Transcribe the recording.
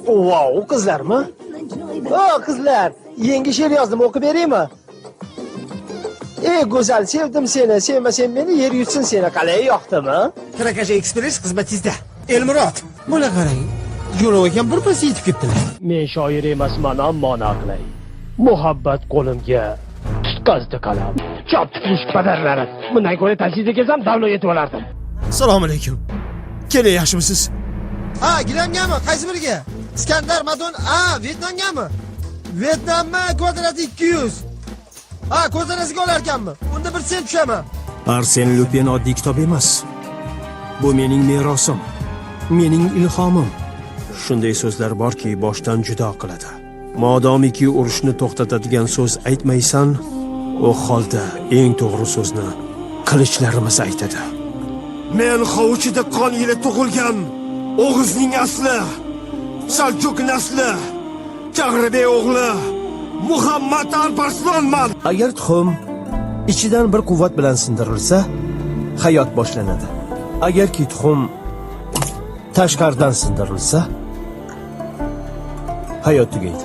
Wow, qizlarmi? Qizlar, yangi she'r yozdim, o'qib beraymi? Ey go'zal, sevdim seni, sevmasang meni, yer yutsin seni. Qalay, yoqdimi? Kirakash Express xizmatingizda. Elmurod, buni qarang. Yo'loq ekan birpas yetib ketdilar. Men shoir emasman, ammo naqlay. Muhabbat qo'limga tutqazdi qalam. Chop tush padarlari. Bundan ko'ra taksida kelsam, davlat yetib olardim. Assalomu alaykum. Keling, yaxshimisiz? Ha, gilamgami? Qaysi biriga? Iskandar, Madon, Vyetnamgami? Vyetnammi? Kvadrat 200. Ha, ko'zanasiga olar ekanmi? Unda 1 sent tushaman. Arsen Lupin oddiy kitob emas. Bu mening merosim, mening ilhomim. Shunday so'zlar borki, boshdan judo qiladi. Modomiki urushni to'xtatadigan so'z aytmaysan, u holda eng to'g'ri so'zni qilichlarimiz aytadi. Men hovuchida qon ila tug'ilgan O'g'izning asli, Saljuk nasli, Chag'ribey o'g'li Muhammad Alparslonman. Agar tuxum ichidan bir quvvat bilan sindirilsa, hayot boshlanadi. Agarki tuxum tashqaridan sindirilsa, hayot tugaydi.